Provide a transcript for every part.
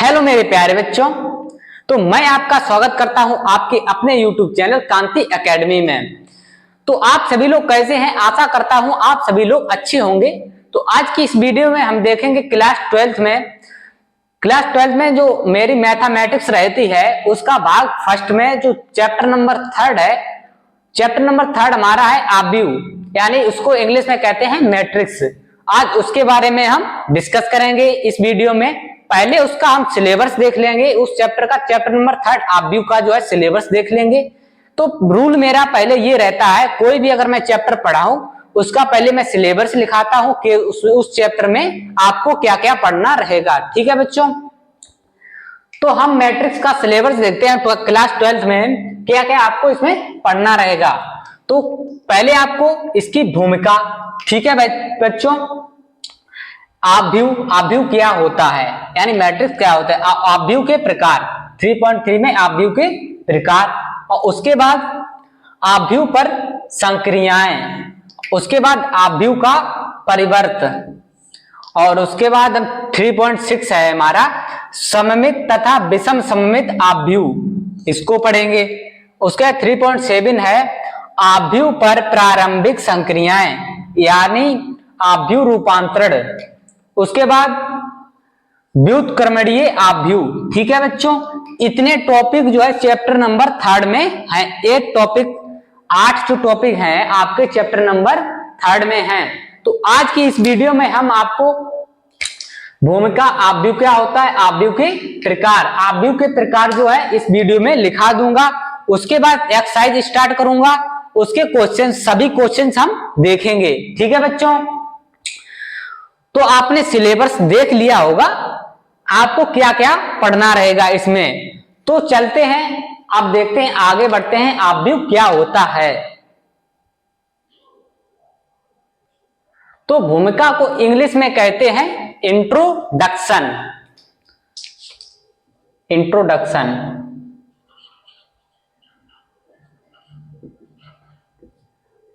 Hello मेरे प्यारे बच्चों, तो मैं आपका स्वागत करता हूं आपके अपने YouTube चैनल कांति एकेडमी में। तो आप सभी लोग कैसे हैं? आशा करता हूं आप सभी लोग अच्छे होंगे। तो आज की इस वीडियो में हम देखेंगे क्लास 12 में जो मेरी मैथमेटिक्स रहती है उसका भाग फर्स्ट में जो चैप्टर नंबर 3 है। चैप्टर नंबर 3 हमारा है आव्यूह, यानी उसको इंग्लिश में कहते हैं मैट्रिक्स। आज उसके बारे में हम डिस्कस करेंगे इस वीडियो में। पहले उसका हम सिलेबस देख लेंगे, उस चैप्टर का, चैप्टर नंबर 3 आव्यूह का जो है सिलेबस देख लेंगे। तो रूल मेरा पहले ये रहता है, कोई भी अगर मैं चैप्टर पढ़ाऊं उसका पहले मैं सिलेबस लिखाता हूं कि उस चैप्टर में आपको क्या क्या पढ़ना रहेगा। ठीक है बच्चों, तो हम मैट्रिक्स का सिलेबस देखते हैं। तो क्लास 12 में क्या क्या आपको इसमें पढ़ना रहेगा। तो पहले आपको इसकी भूमिका, ठीक है बच्चों, आव्यूह क्या होता है, यानी मैट्रिक्स क्या होता है, आव्यूह के प्रकार 3.3 में आव्यूह के प्रकार, और उसके बाद आव्यूह पर संक्रियाएं, उसके बाद आव्यूह का परिवर्त, और उसके बाद 3.6 है हमारा सममित तथा विषम सममित आव्यूह, इसको पढ़ेंगे। उसके 3.7 है आव्यूह पर प्रारंभिक संक्रियाएं, यानी आव्यूह रूपांतरण। उसके बाद व्युत्क्रमणीय आव्यूह। ठीक है बच्चों, इतने टॉपिक जो है चैप्टर नंबर 3 में है। 8 टॉपिक, 8 जो टॉपिक हैं आपके चैप्टर नंबर 3 में हैं। तो आज की इस वीडियो में हम आपको भूमिका, आव्यूह क्या होता है, आव्यूह के प्रकार, आव्यूह के प्रकार जो है इस वीडियो में लिखा दूंगा। उसके बाद एक्सरसाइज स्टार्ट करूंगा, उसके क्वेश्चन, सभी क्वेश्चन हम देखेंगे। ठीक है बच्चों, तो आपने सिलेबस देख लिया होगा, आपको क्या क्या पढ़ना रहेगा इसमें। तो चलते हैं, अब देखते हैं, आगे बढ़ते हैं, आव्यूह क्या होता है। तो भूमिका को इंग्लिश में कहते हैं इंट्रोडक्शन। इंट्रोडक्शन,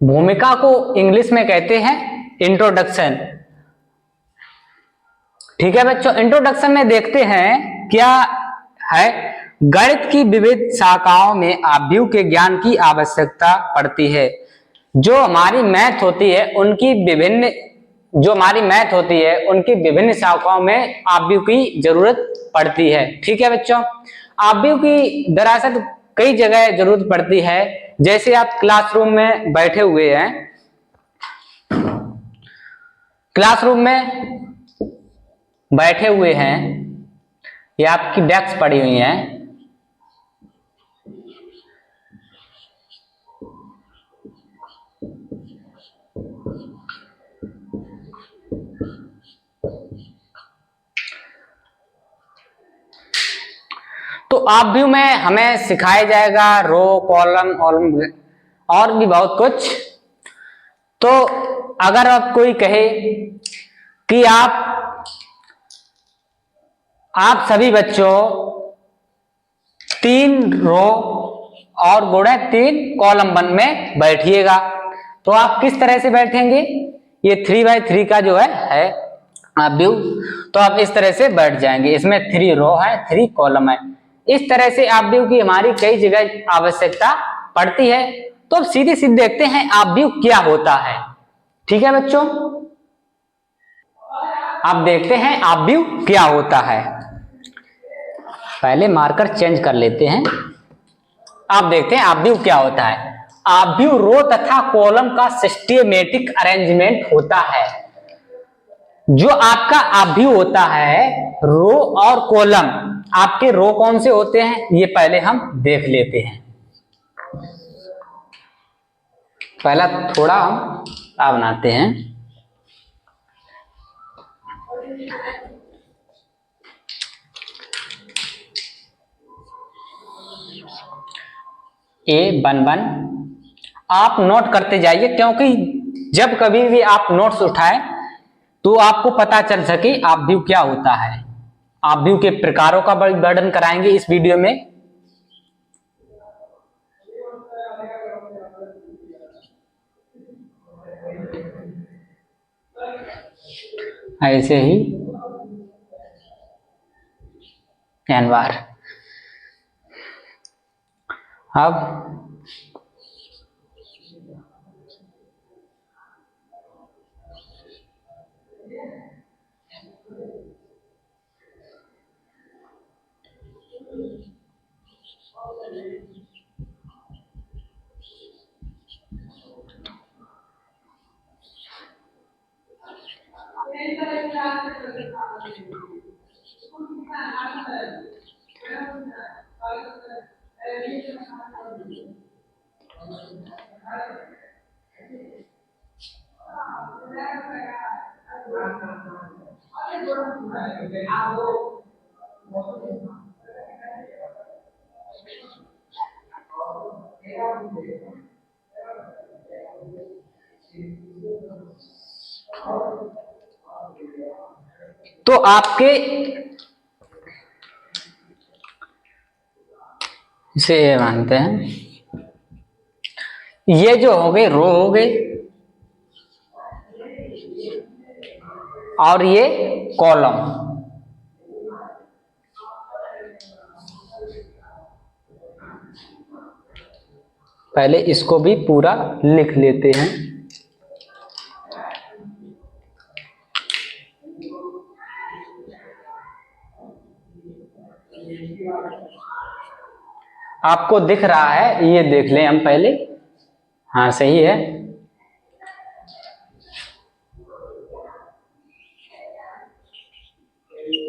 भूमिका को इंग्लिश में कहते हैं इंट्रोडक्शन। ठीक है बच्चों, इंट्रोडक्शन में देखते हैं क्या है। गणित की विविध शाखाओं में आव्यूह के ज्ञान की आवश्यकता पड़ती है। जो हमारी मैथ होती है उनकी विभिन्न शाखाओं में आव्यूह की जरूरत पड़ती है। ठीक है बच्चों, आव्यूह की दरअसल कई जगह जरूरत पड़ती है। जैसे आप क्लासरूम में बैठे हुए हैं, क्लासरूम में बैठे हुए हैं, या आपकी डेस्क पड़ी हुई है, तो आव्यूह में हमें सिखाया जाएगा रो, कॉलम और भी बहुत कुछ। तो अगर आप कोई कहे कि आप सभी बच्चों 3 रो और गुणे 3 कॉलम बन में बैठिएगा, तो आप किस तरह से बैठेंगे? ये 3x3 का जो है आव्यूह, तो आप इस तरह से बैठ जाएंगे। इसमें 3 रो है, 3 कॉलम है। इस तरह से आव्यूह की हमारी कई जगह आवश्यकता पड़ती है। तो अब सीधे सीधे देखते हैं आव्यूह क्या होता है। ठीक है बच्चों, आप देखते हैं आव्यूह क्या होता है। पहले मार्कर चेंज कर लेते हैं। आप देखते हैं आव्यूह क्या होता है। आव्यूह रो तथा कॉलम का सिस्टेमेटिक अरेंजमेंट होता है। जो आपका आव्यूह होता है, रो और कॉलम, आपके रो कौन से होते हैं ये पहले हम देख लेते हैं। पहला थोड़ा हम बनाते हैं। A11, आप नोट करते जाइए, क्योंकि जब कभी भी आप नोट्स उठाएं तो आपको पता चल सके आव्यूह क्या होता है। आव्यूह के प्रकारों का वर्णन कराएंगे इस वीडियो में। ऐसे ही n बार। अब तो आपके इसे ये मानते हैं, ये जो हो गए रो हो गए और ये कॉलम। पहले इसको भी पूरा लिख लेते हैं। आपको दिख रहा है, ये देख लें हम पहले। हाँ सही है।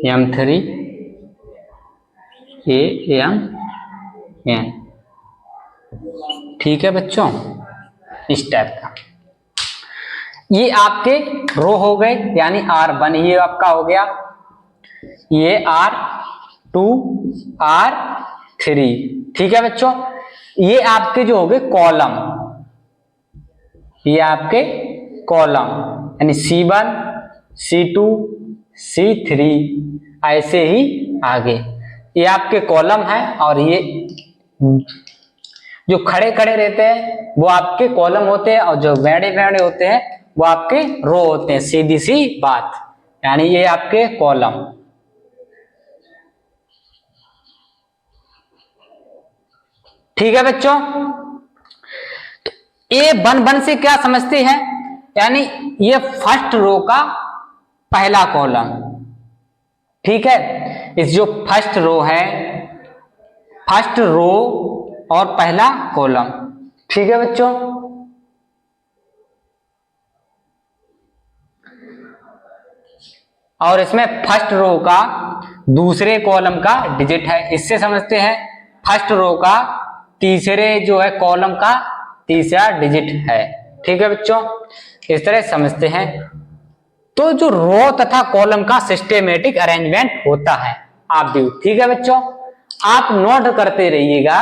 M3 AMN, ठीक है बच्चों, इस टाइप का। ये आपके रो हो गए, यानी R1 ये आपका हो गया, ये R2 R3, ठीक है बच्चों। ये आपके जो हो गए कॉलम, ये आपके कॉलम यानी C1 C2 C3 ऐसे ही आगे, ये आपके कॉलम है। और ये जो खड़े खड़े रहते हैं वो आपके कॉलम होते हैं, और जो बैठे बैठे होते हैं वो आपके रो होते हैं। सीधी सी बात, यानी ये आपके कॉलम। ठीक है बच्चों, ये वन से क्या समझते हैं, यानी ये फर्स्ट रो का पहला कॉलम, ठीक है। इस जो फर्स्ट रो है, फर्स्ट रो और पहला कॉलम, ठीक है बच्चों। और इसमें फर्स्ट रो का दूसरे कॉलम का डिजिट है, इससे समझते हैं फर्स्ट रो का तीसरे जो है कॉलम का तीसरा डिजिट है, ठीक है बच्चों, इस तरह समझते हैं। तो जो रो तथा कॉलम का सिस्टेमेटिक अरेंजमेंट होता है आप भी, ठीक है बच्चों, आप नोट करते रहिएगा,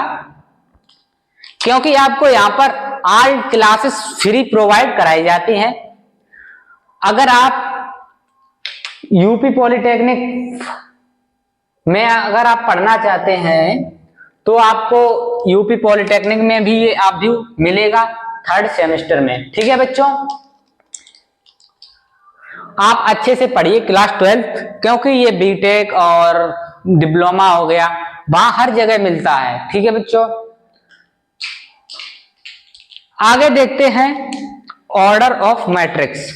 क्योंकि आपको यहाँ पर ऑल क्लासेस फ्री प्रोवाइड कराई जाती हैं। अगर आप यूपी पॉलिटेक्निक में अगर आप पढ़ना चाहते हैं तो आपको यूपी पॉलिटेक्निक में भी ये आप भी मिलेगा 3rd सेमेस्टर में, ठीक है बच्चों। आप अच्छे से पढ़िए क्लास 12th, क्योंकि ये बीटेक और डिप्लोमा हो गया वहां हर जगह मिलता है, ठीक है बच्चों। आगे देखते हैं ऑर्डर ऑफ मैट्रिक्स।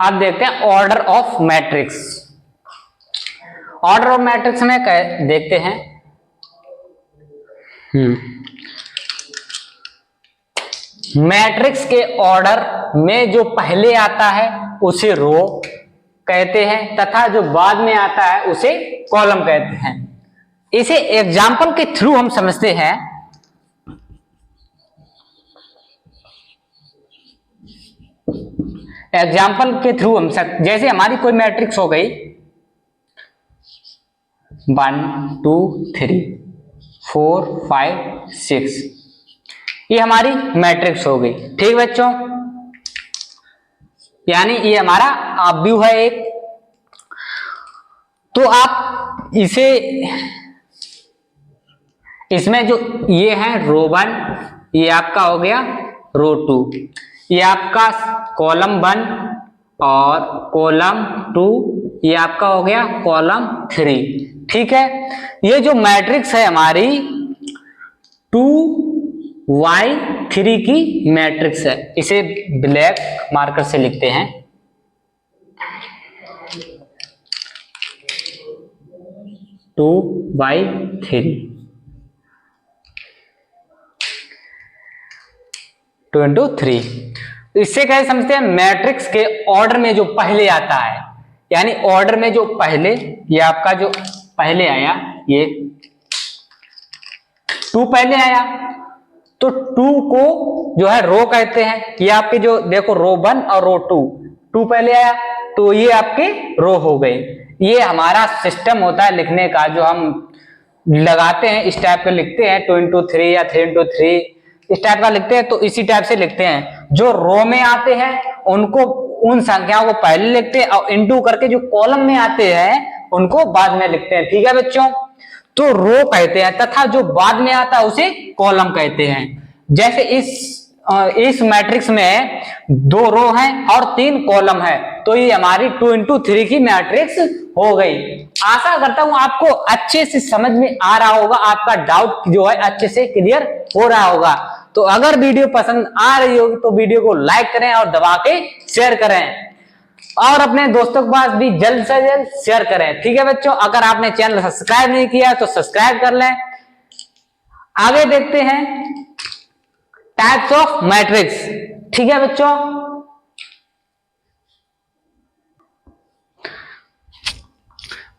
आप देखते हैं order of matrix. Order of matrix में देखते हैं मैट्रिक्स के ऑर्डर में जो पहले आता है उसे रो कहते हैं, तथा जो बाद में आता है उसे कॉलम कहते हैं। इसे एग्जाम्पल के थ्रू हम समझते हैं। एग्जाम्पल के थ्रू हम जैसे हमारी कोई मैट्रिक्स हो गई 1 2 3 4 5 6, ये हमारी मैट्रिक्स हो गई, ठीक बच्चों। यानी ये हमारा आप व्यू है एक। तो आप इसे, इसमें जो ये है रो 1, ये आपका हो गया रो 2, ये आपका कॉलम 1 और कॉलम 2 ये आपका हो गया कॉलम 3। ठीक है, ये जो मैट्रिक्स है हमारी 2y3 की मैट्रिक्स है। इसे ब्लैक मार्कर से लिखते हैं। 2 by 3 2 into 3। इससे कैसे समझते हैं, मैट्रिक्स के ऑर्डर में जो पहले आता है, यानी ऑर्डर में जो पहले, ये आपका जो पहले आया, ये 2 पहले आया तो 2 को जो है रो कहते हैं। ये आपके जो देखो रो 1 और रो 2 पहले आया तो ये आपके रो हो गए। ये हमारा सिस्टम होता है लिखने का, जो हम लगाते हैं इस टाइप का लिखते हैं 2 into 3 या 3 into 3 इस टाइप का लिखते हैं। तो इसी टाइप से लिखते हैं। जो रो में आते हैं उनको, उन संख्याओं को पहले लिखते हैं और इनटू करके जो कॉलम में आते हैं उनको बाद में लिखते हैं। ठीक है बच्चों, तो रो कहते हैं तथा जो बाद में आता है उसे कॉलम कहते हैं। जैसे इस मैट्रिक्स में 2 रो हैं और 3 कॉलम है, तो ये हमारी 2 into 3 की मैट्रिक्स हो गई। आशा करता हूं आपको अच्छे से समझ में आ रहा होगा, आपका डाउट जो है अच्छे से क्लियर हो रहा होगा। तो अगर वीडियो पसंद आ रही होगी तो वीडियो को लाइक करें और दबा के शेयर करें और अपने दोस्तों के पास भी जल्द से जल्द शेयर करें। ठीक है बच्चों, अगर आपने चैनल सब्सक्राइब नहीं किया तो सब्सक्राइब कर लें। आगे देखते हैं टाइप्स ऑफ मैट्रिक्स। ठीक है बच्चों,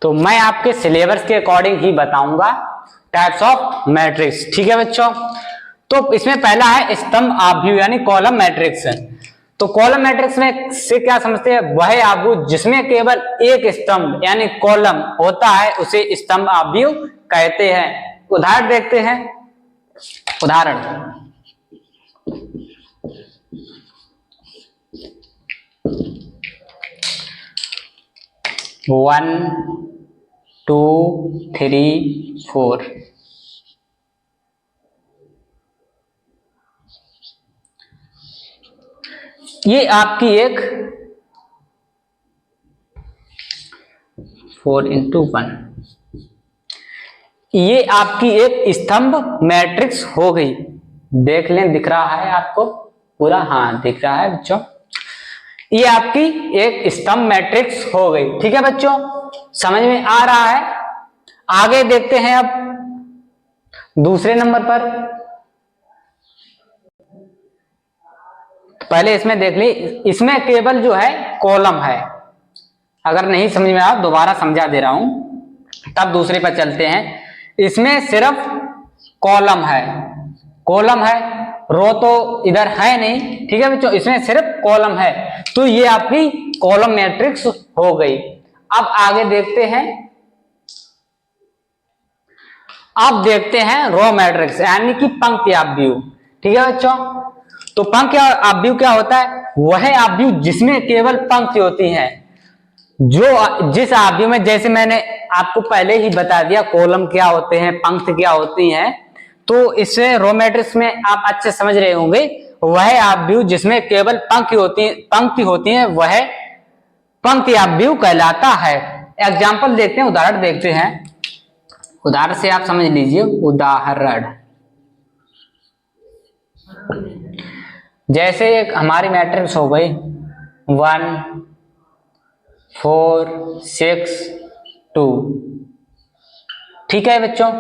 तो मैं आपके सिलेबस के अकॉर्डिंग ही बताऊंगा टाइप्स ऑफ मैट्रिक्स। ठीक है बच्चों, तो इसमें पहला है स्तंभ आव्यूह यानी कॉलम मैट्रिक्स। तो कॉलम मैट्रिक्स में से क्या समझते हैं, वह आव्यूह जिसमें केवल एक स्तंभ यानी कॉलम होता है उसे स्तंभ आव्यूह कहते हैं। उदाहरण देखते हैं। उदाहरण 1 2 3 4। ये आपकी एक 4 into 1, ये आपकी एक स्तंभ मैट्रिक्स हो गई। देख लें, दिख रहा है आपको पूरा? हाँ दिख रहा है बच्चों, ये आपकी एक स्तंभ मैट्रिक्स हो गई। ठीक है बच्चों, समझ में आ रहा है? आगे देखते हैं अब दूसरे नंबर पर। पहले इसमें देख ली, इसमें केवल जो है कॉलम है। अगर नहीं समझ में आया दोबारा समझा दे रहा हूं, तब दूसरे पर चलते हैं। इसमें सिर्फ कॉलम है, कॉलम है, रो तो इधर है नहीं। ठीक है बच्चों, इसमें सिर्फ कॉलम है, तो ये आपकी कॉलम मैट्रिक्स हो गई। अब आगे देखते हैं, अब देखते हैं रो मैट्रिक्स यानी कि पंक्ति आव्यूह। ठीक है बच्चों, तो पंक्ति आव्यूह क्या होता है, वह आव्यूह जिसमें केवल पंक्ति होती है। जो जिस आव्यूह में, जैसे मैंने आपको पहले ही बता दिया कॉलम क्या होते हैं, पंक्ति क्या होती हैं, तो इससे रो मैट्रिक्स में आप अच्छे समझ रहे होंगे। वह आव्यूह जिसमें केवल पंक्ति होती है वह पंक्ति आव्यूह कहलाता है। एग्जाम्पल देखते हैं, उदाहरण देखते हैं। उदाहरण से आप समझ लीजिए। उदाहरण जैसे एक हमारी मैट्रिक्स हो गई 1 4 6 2। ठीक है बच्चों,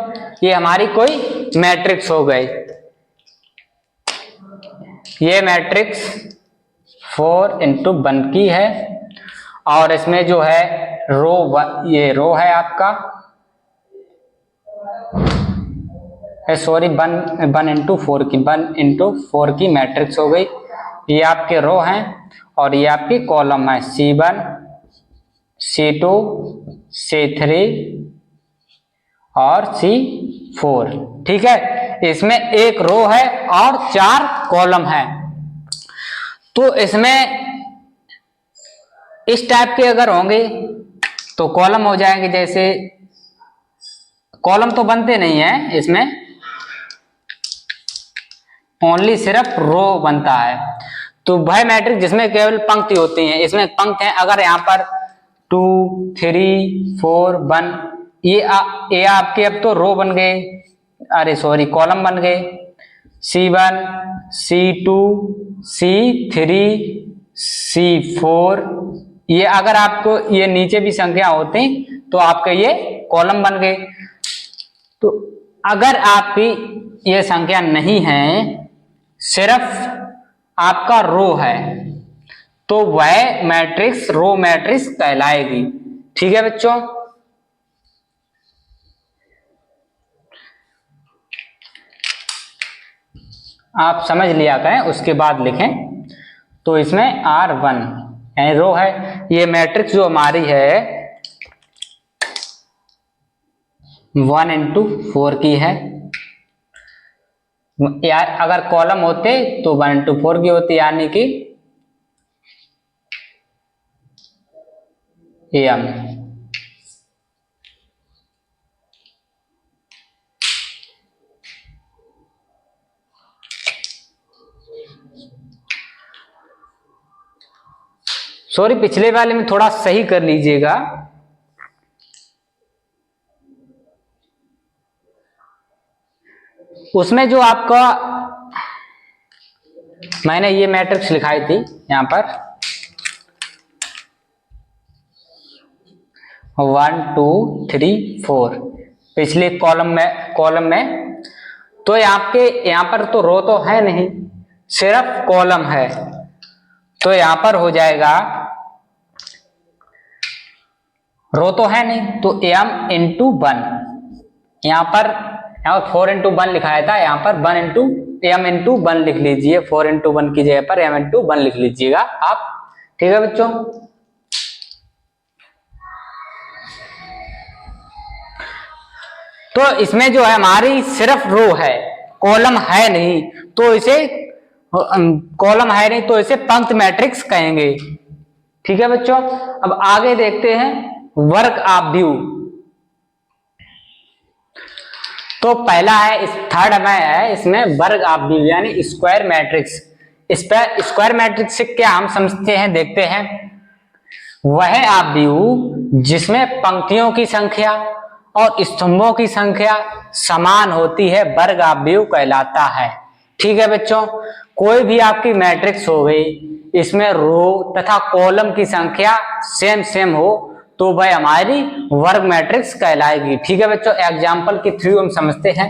ये हमारी कोई मैट्रिक्स हो गई। ये मैट्रिक्स 4 into 1 की है और इसमें जो है रो, ये रो है आपका, सॉरी 1 into 4 की, 1 into 4 की मैट्रिक्स हो गई। ये आपके रो हैं और ये आपकी कॉलम है C1 C2 C3 और C4। ठीक है, इसमें एक रो है और 4 कॉलम है। तो इसमें इस टाइप के अगर होंगे तो कॉलम हो जाएंगे। जैसे कॉलम तो बनते नहीं है, इसमें ओनली सिर्फ रो बनता है। तो वह मैट्रिक्स जिसमें केवल पंक्ति होती हैं, इसमें पंक्ति है। अगर यहाँ पर 2 3 4 1 ये आपके अब तो रो बन गए, अरे सॉरी कॉलम बन गए, C1 C2 C3 C4। ये अगर आपको ये नीचे भी संख्या होती तो आपके ये कॉलम बन गए। तो अगर आपकी ये संख्या नहीं है, सिर्फ आपका रो है, तो वह मैट्रिक्स रो मैट्रिक्स कहलाएगी। ठीक है बच्चों, आप समझ लिया करें, उसके बाद लिखें। तो इसमें R1 यानी रो है, ये मैट्रिक्स जो हमारी है 1 into 4 की है। यार अगर कॉलम होते तो 1 into 4 की होती, यानी कि AM। सॉरी, पिछले वाले में थोड़ा सही कर लीजिएगा। उसमें जो आपका मैंने ये मैट्रिक्स लिखाई थी यहां पर 1 2 3 4 पिछले कॉलम में तो यहाँ पर तो रो तो है नहीं, सिर्फ कॉलम है। तो यहां पर हो जाएगा, रो तो है नहीं तो m into 1, यहाँ पर 4 into 1 लिखाया था, यहाँ पर 1 into m into 1 लिख लीजिए। 4 into 1 की जगह पर m into 1 लिख लीजिएगा आप। ठीक है बच्चों, तो इसमें जो है हमारी सिर्फ रो है, कॉलम है नहीं, तो इसे कॉलम है नहीं तो इसे पंक्ति मैट्रिक्स कहेंगे। ठीक है बच्चों, अब आगे देखते हैं वर्ग आव्यूह। तो पहला है, इस थर्ड में है, इसमें वर्ग आव्यूह यानी स्क्वायर मैट्रिक्स। इस पर स्क्वायर मैट्रिक्स से क्या हम समझते हैं, देखते हैं। वह आव्यूह जिसमें पंक्तियों की संख्या और स्तंभों की संख्या समान होती है वर्ग आव्यूह कहलाता है। ठीक है बच्चों, कोई भी आपकी मैट्रिक्स हो गई, इसमें रो तथा कॉलम की संख्या सेम हो तो वह हमारी वर्ग मैट्रिक्स कहलाएगी। ठीक है बच्चों, एग्जाम्पल के थ्रू हम समझते हैं।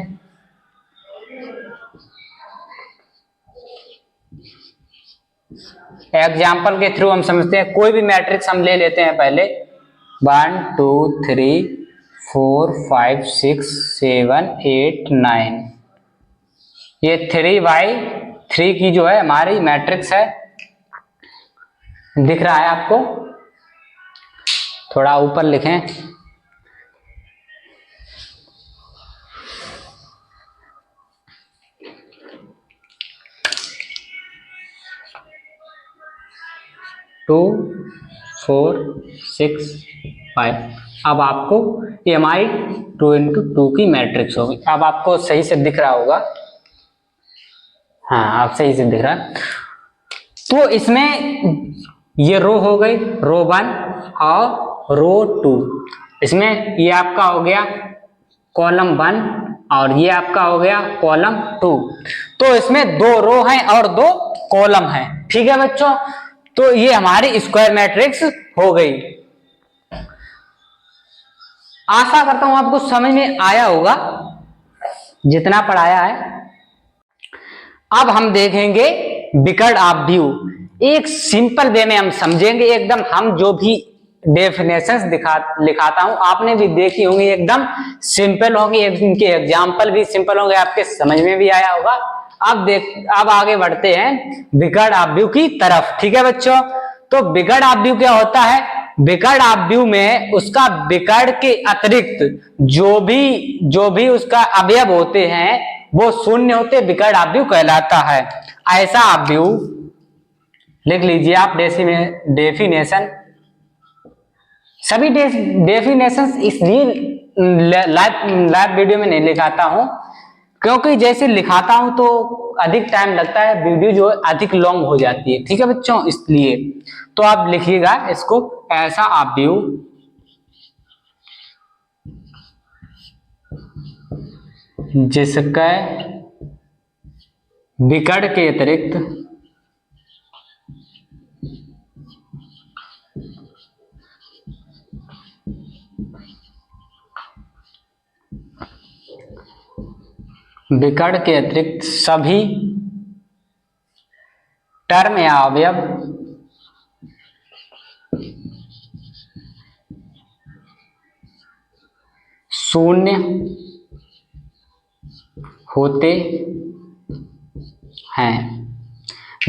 एग्जाम्पल के थ्रू हम समझते हैं, कोई भी मैट्रिक्स हम ले लेते हैं पहले 1 2 3 4 5 6 7 8 9। ये 3/3 की जो है हमारी मैट्रिक्स है, दिख रहा है आपको, थोड़ा ऊपर लिखें। टू 4 6 5। अब आपको ये हमारी 2 into 2 की मैट्रिक्स होगी। अब आपको सही से दिख रहा होगा, हाँ आप सही से दिख रहा है। तो इसमें ये रो हो गई, रो 1 और रो 2। इसमें ये आपका हो गया कॉलम 1 और ये आपका हो गया कॉलम 2। तो इसमें 2 रो हैं और 2 कॉलम हैं। ठीक है बच्चों, तो ये हमारी स्क्वायर मैट्रिक्स हो गई। आशा करता हूं आपको समझ में आया होगा जितना पढ़ाया है। अब हम देखेंगे विकर्ण आव्यूह। एक सिंपल वे में हम समझेंगे, एकदम हम जो भी डेफिनेशंस लिखाता हूं आपने भी देखी होंगी, एकदम सिंपल होंगी, इनके एग्जाम्पल भी सिंपल होंगे, आपके समझ में भी आया होगा। अब आगे बढ़ते हैं विकर्ण आव्यूह की तरफ। ठीक है बच्चों, तो विकर्ण आव्यूह क्या होता है? विकर्ण आव्यूह में उसका विकर्ण के अतिरिक्त जो भी उसका अवयव होते हैं वो शून्य होते, विकर्ण आव्यूह कहलाता है। ऐसा आव्यूह लिख लीजिए आप डेफिनेशन। सभी डेफिनेशन इसलिए लाइव वीडियो में नहीं लिखाता हूं क्योंकि जैसे लिखाता हूं तो अधिक टाइम लगता है, वीडियो जो है अधिक लॉन्ग हो जाती है। ठीक है बच्चों, इसलिए तो आप लिखिएगा इसको, ऐसा अवयव जिसका विकर्ण के अतिरिक्त सभी टर्म या अवयव शून्य होते हैं,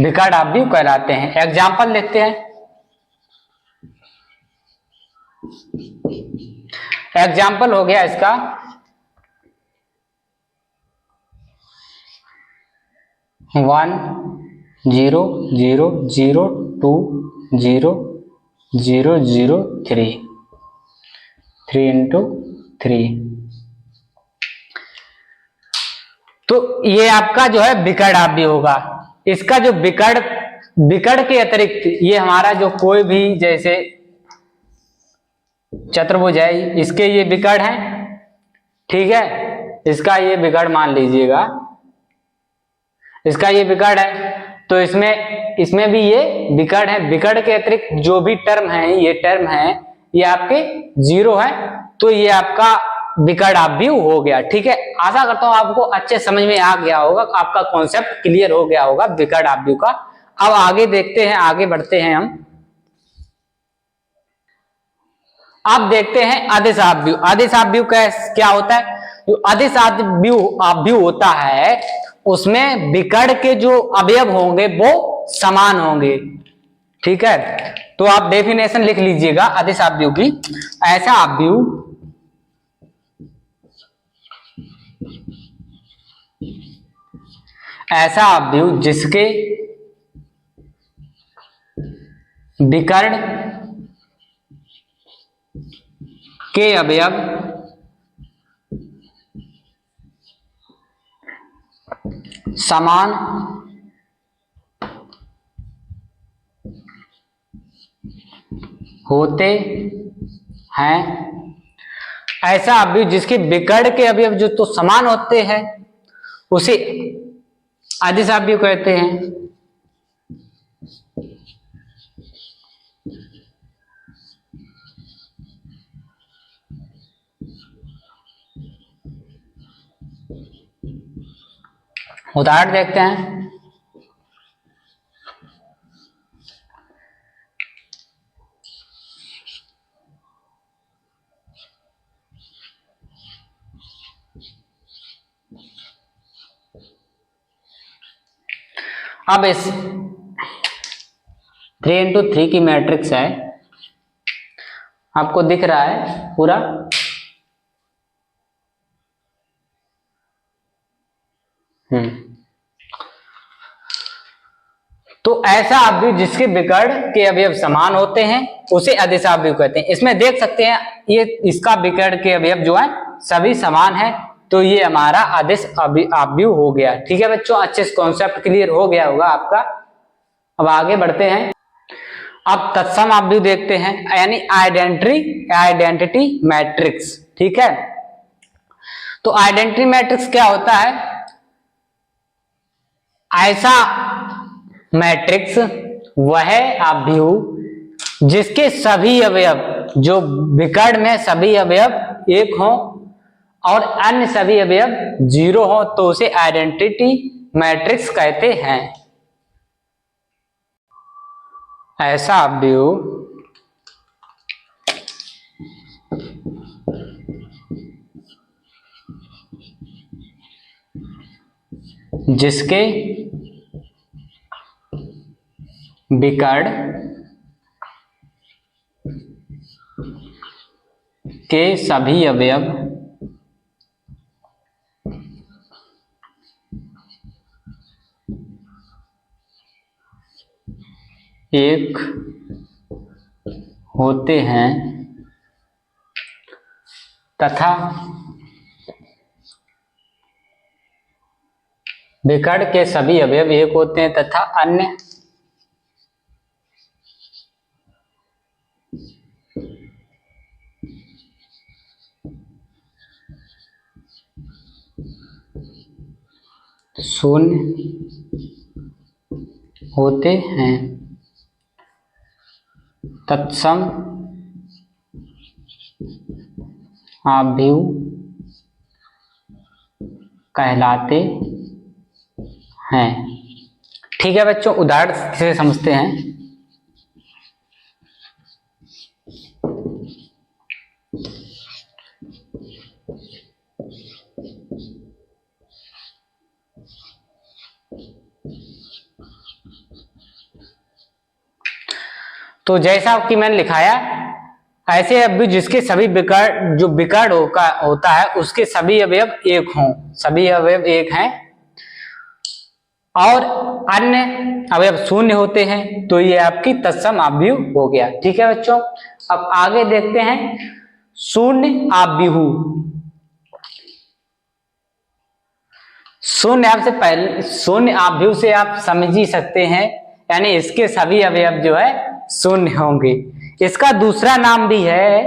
विकर्ण अवयव कहलाते हैं। एग्जाम्पल लेते हैं। एग्जाम्पल हो गया इसका 1 0 0 0 2 0 0 0 3 3 into 3। तो ये आपका जो है विकर्ण अवयव होगा। इसका जो विकर्ण के अतिरिक्त ये हमारा जो कोई भी जैसे चतुर्भुज है, इसके ये विकर्ण है, ठीक है, इसका ये विकर्ण मान लीजिएगा, इसका ये विकर्ण है, तो इसमें भी ये विकर्ण है। विकर्ण के अतिरिक्त जो भी टर्म है, ये टर्म है, ये आपके 0 है, तो ये आपका विकर्ण अवयव हो गया। ठीक है, आशा करता हूं आपको अच्छे समझ में आ गया होगा, आपका कॉन्सेप्ट क्लियर हो गया होगा विकर्ण अवयव का। अब आगे देखते हैं, आगे बढ़ते हैं हम। अब देखते हैं अदिश अवयव। अदिश अवयव क्या होता है? जो अदिश अवयव होता है उसमें विकर्ण के जो अवयव होंगे वो समान होंगे। ठीक है, तो आप डेफिनेशन लिख लीजिएगा अदिश अवयव की। ऐसा अवयव जिसके विकर्ण के अवयव समान होते हैं। ऐसा अवयव जिसके विकर्ण के अवयव जो तो समान होते हैं उसे अदिश अवयव कहते हैं। उदाहरण देखते हैं। अब इस 3 into 3 की मैट्रिक्स है, आपको दिख रहा है पूरा। तो ऐसा अवयव जिसके विकर्ण के अवयव समान होते हैं उसे अदिश अवयव कहते हैं। इसमें देख सकते हैं ये इसका विकर्ण के अवयव जो है सभी समान है, तो ये हमारा अदिश अवयव हो गया। ठीक है बच्चों, अच्छे से कॉन्सेप्ट क्लियर हो गया होगा आपका। अब आगे बढ़ते हैं। अब तत्सम अवयव देखते हैं, यानी आइडेंटिटी मैट्रिक्स। ठीक है, तो आइडेंटिटी मैट्रिक्स क्या होता है? ऐसा मैट्रिक्स वह अवयव जिसके सभी अवयव जो विकर्ण में सभी अवयव 1 हो और अन्य सभी अवयव 0 हो, तो उसे आइडेंटिटी मैट्रिक्स कहते हैं। ऐसा अवयव जिसके विकर्ण के सभी अवयव 1 होते हैं तथा विकर्ण के सभी अवयव एक होते हैं तथा अन्य शून्य होते हैं। तत्सम आव्यूह कहलाते हैं। ठीक है बच्चों, उदाहरण से समझते हैं। तो जैसा कि मैंने लिखाया, ऐसे अवयव जिसके सभी विकर्ण जो विकर्ण होता है उसके सभी अवयव एक हों, सभी अवयव एक हैं और अन्य अवयव शून्य होते हैं, तो ये आपकी तत्सम आव्यूह हो गया। ठीक है बच्चों, अब आगे देखते हैं शून्य आव्यूह। शून्य आव्यूह से आप समझ ही सकते हैं, यानी इसके सभी अवयव जो है शून्य होंगे। इसका दूसरा नाम भी है,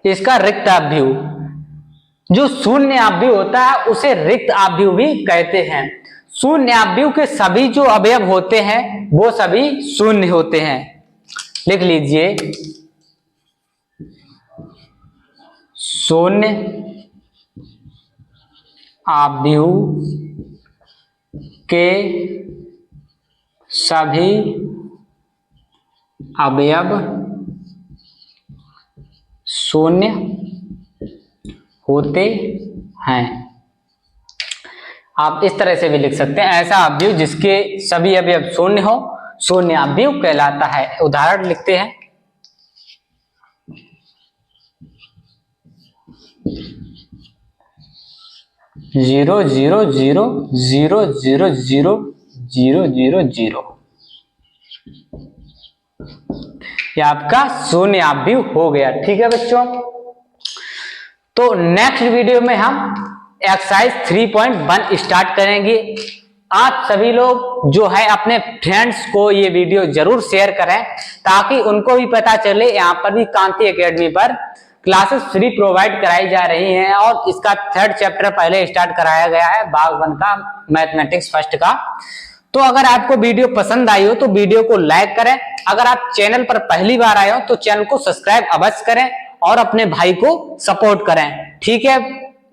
इसका रिक्त आव्यूह। जो शून्य आव्यूह होता है उसे रिक्त आव्यूह भी कहते हैं। शून्य आव्यूह के सभी जो अवयव होते हैं वो सभी शून्य होते हैं। लिख लीजिए, शून्य आव्यूह के सभी अवयव शून्य होते हैं। आप इस तरह से भी लिख सकते हैं, ऐसा आव्यूह जिसके सभी अवयव शून्य हो शून्य आव्यूह कहलाता है। उदाहरण लिखते हैं, zero zero zero zero zero zero zero zero zero, यह आपका शून्य आव्यूह हो गया। ठीक है बच्चों, तो नेक्स्ट वीडियो में हम एक्सरसाइज 3.1 स्टार्ट करेंगे। आप सभी लोग जो है अपने फ्रेंड्स को ये वीडियो जरूर शेयर करें ताकि उनको भी पता चले यहाँ पर भी कांति एकेडमी पर क्लासेस फ्री प्रोवाइड कराई जा रही हैं और इसका 3rd चैप्टर पहले स्टार्ट कराया गया है, भाग 1 का मैथमेटिक्स फर्स्ट का। तो अगर आपको वीडियो पसंद आई हो तो वीडियो को लाइक करें, अगर आप चैनल पर पहली बार आए हो तो चैनल को सब्सक्राइब अवश्य करें और अपने भाई को सपोर्ट करें। ठीक है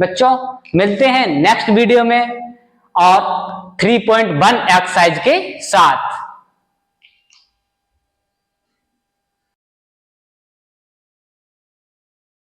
बच्चों, मिलते हैं नेक्स्ट वीडियो में और 3.1 एक्सरसाइज के साथ।